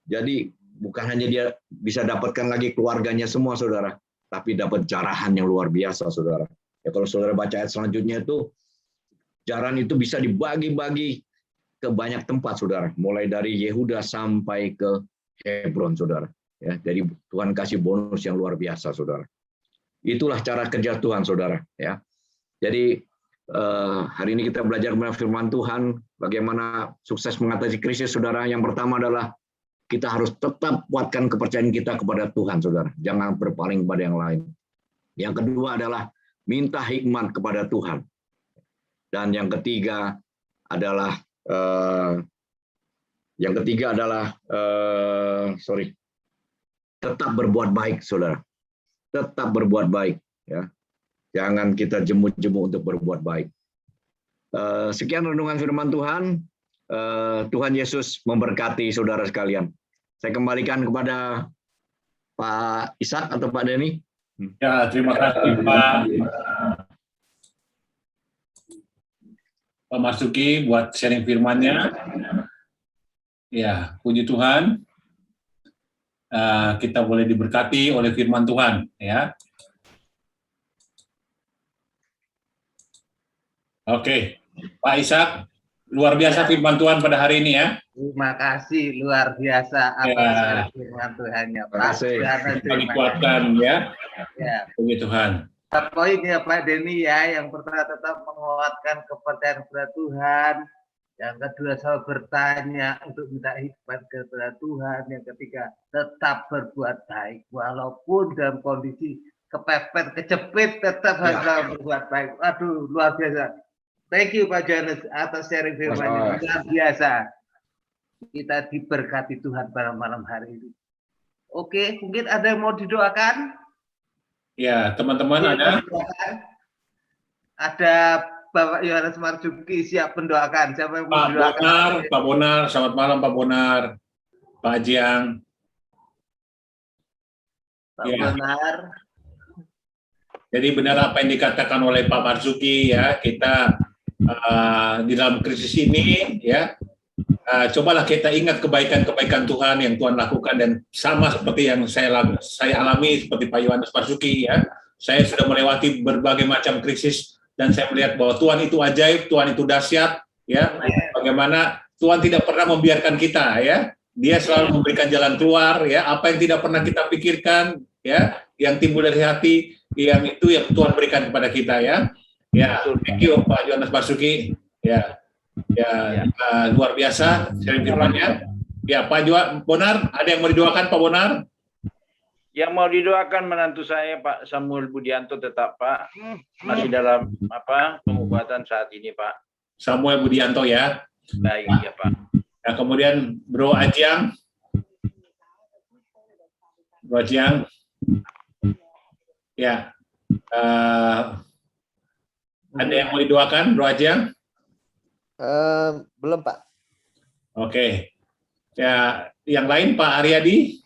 jadi bukan hanya dia bisa dapatkan lagi keluarganya semua, saudara, tapi dapat jarahan yang luar biasa, saudara. Ya, kalau saudara baca ayat selanjutnya itu, jarahan itu bisa dibagi-bagi ke banyak tempat, saudara, mulai dari Yehuda sampai ke Hebron, saudara. Ya, jadi Tuhan kasih bonus yang luar biasa, saudara. Itulah cara kerja Tuhan, saudara. Ya, jadi hari ini kita belajar firman Tuhan, bagaimana sukses mengatasi krisis, saudara. Yang pertama adalah kita harus tetap kuatkan kepercayaan kita kepada Tuhan, saudara. Jangan berpaling kepada yang lain. Yang kedua adalah minta hikmat kepada Tuhan. Dan yang ketiga adalah tetap berbuat baik, saudara. Tetap berbuat baik, ya. Jangan kita jemu-jemu untuk berbuat baik. Sekian renungan firman Tuhan. Tuhan Yesus memberkati saudara sekalian. Saya kembalikan kepada Pak Ishak atau Pak Denny. Ya, terima kasih Pak Marzuki buat sharing firman-Nya. Ya, puji Tuhan. Kita boleh diberkati oleh firman Tuhan, ya. Oke, Pak Ishak, luar biasa firman Tuhan pada hari ini, ya. Terima kasih luar biasa atas firman Tuhannya, Pak. Dikuatkan, ya. Ya. Puji Tuhan. Poinnya Pak Denny ya, yang pertama tetap menguatkan kepercayaan kepada Tuhan. Yang kedua selalu bertanya untuk minta hikmat kepada Tuhan. Yang ketiga tetap berbuat baik walaupun dalam kondisi kepepet, kejepit tetap harus berbuat baik. Aduh, luar biasa. Thank you Pak Johannes atas sharing firman-Nya. Luar biasa. Kita diberkati Tuhan pada malam hari ini. Oke, mungkin ada yang mau didoakan? Ya, teman-teman ada? Ada Bapak Yohanes Marzuki siap mendoakan. Siapa yang mau mendoakan? Pak Bonar, selamat malam Pak Bonar. Pak Jiang. Pak Bonar. Jadi benar apa yang dikatakan oleh Pak Marzuki, ya, kita di dalam krisis ini, ya, cobalah kita ingat kebaikan-kebaikan Tuhan yang Tuhan lakukan, dan sama seperti yang saya alami seperti Pak Yohanes Marzuki, ya. Saya sudah melewati berbagai macam krisis dan saya melihat bahwa Tuhan itu ajaib, Tuhan itu dahsyat, ya. Bagaimana Tuhan tidak pernah membiarkan kita, ya. Dia selalu memberikan jalan keluar, ya. Apa yang tidak pernah kita pikirkan, ya, yang timbul dari hati, yang itu yang Tuhan berikan kepada kita, ya. Ya, thank you Pak Yohanes Marzuki, ya. Ya, luar biasa sharing firman-Nya. Ya, Pak Bonar, ada yang mau didoakan Pak Bonar? Yang mau didoakan menantu saya Pak Samuel Budianto tetap Pak masih dalam pengobatan saat ini Pak. Samuel Budianto, ya. Baik ya Pak. Nah, kemudian Bro Ajiang. Bro Ajiang. Ya. Ada yang mau didoakan Bro Ajiang? Belum Pak. Oke. Ya, yang lain Pak Aryadi?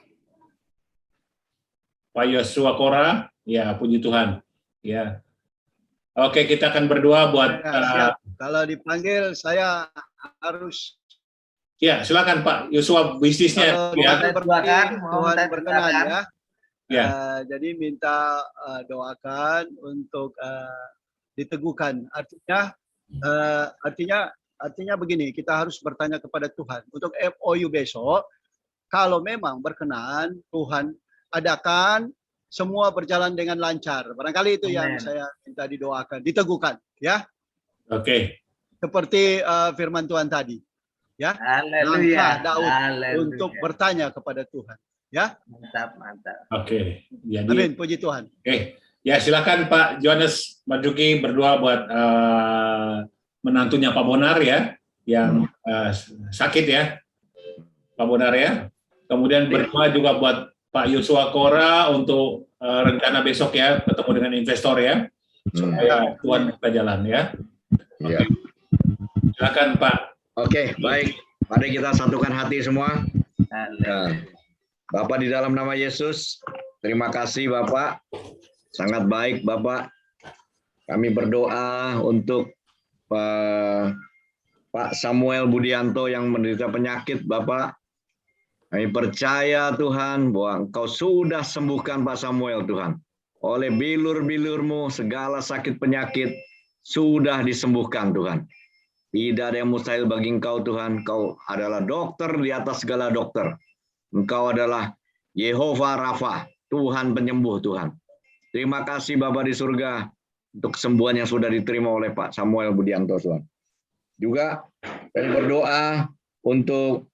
Pak Yosua Kora, ya, puji Tuhan, ya. Oke, kita akan berdoa buat. Kalau dipanggil saya harus. Ya, silakan Pak Yosua, bisnisnya. Ya. Tuhan berkenan, ya. Ya. Jadi minta doakan untuk diteguhkan. Artinya begini, kita harus bertanya kepada Tuhan untuk MOU besok. Kalau memang berkenan, Tuhan adakan semua berjalan dengan lancar. Barangkali itu yang saya minta didoakan, diteguhkan, ya. Oke. Seperti firman Tuhan tadi, ya. Haleluya. Daud untuk bertanya kepada Tuhan, ya. Mantap, mantap. Oke. Jadi, amin, puji Tuhan. Oke. Ya, silakan Pak Yohanes Marzuki berdoa buat menantunya Pak Bonar, ya, yang sakit, ya, Pak Bonar, ya. Kemudian berdoa juga buat Pak Yosua Kora untuk rencana besok, ya, ketemu dengan investor, ya, supaya Tuhan buka jalan, ya. Ya. Silakan Pak. Oke, baik. Mari kita satukan hati semua. Nah, Bapak di dalam nama Yesus, terima kasih Bapak. Sangat baik Bapak. Kami berdoa untuk Pak Samuel Budianto yang menderita penyakit Bapak. Kami percaya Tuhan bahwa Engkau sudah sembuhkan Pak Samuel Tuhan. Oleh bilur-bilur-Mu segala sakit penyakit sudah disembuhkan Tuhan. Tidak ada yang mustahil bagi Engkau Tuhan. Engkau adalah dokter di atas segala dokter. Engkau adalah Yehova Rafa, Tuhan penyembuh Tuhan. Terima kasih Bapa di surga untuk kesembuhan yang sudah diterima oleh Pak Samuel Budianto Tuhan. Juga kami berdoa untuk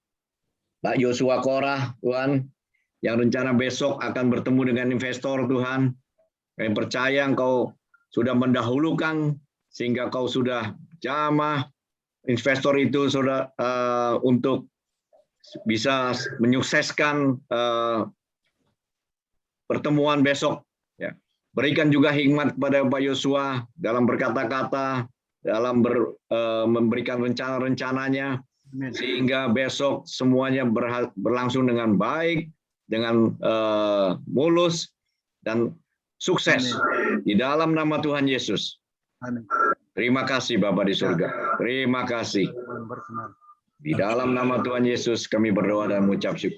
Pak Yosua Kora Tuhan, yang rencana besok akan bertemu dengan investor Tuhan. Kami percaya Engkau sudah mendahulukan sehingga Kau sudah jamah investor itu sudah untuk bisa menyukseskan pertemuan besok. Ya. Berikan juga hikmat kepada Pak Yosua dalam berkata-kata, dalam memberikan rencana-rencananya, sehingga besok semuanya berlangsung dengan baik, dengan mulus, dan sukses di dalam nama Tuhan Yesus. Amin. Terima kasih Bapa di surga. Terima kasih. Berkenan. Di dalam nama Tuhan Yesus kami berdoa dan mengucap syukur.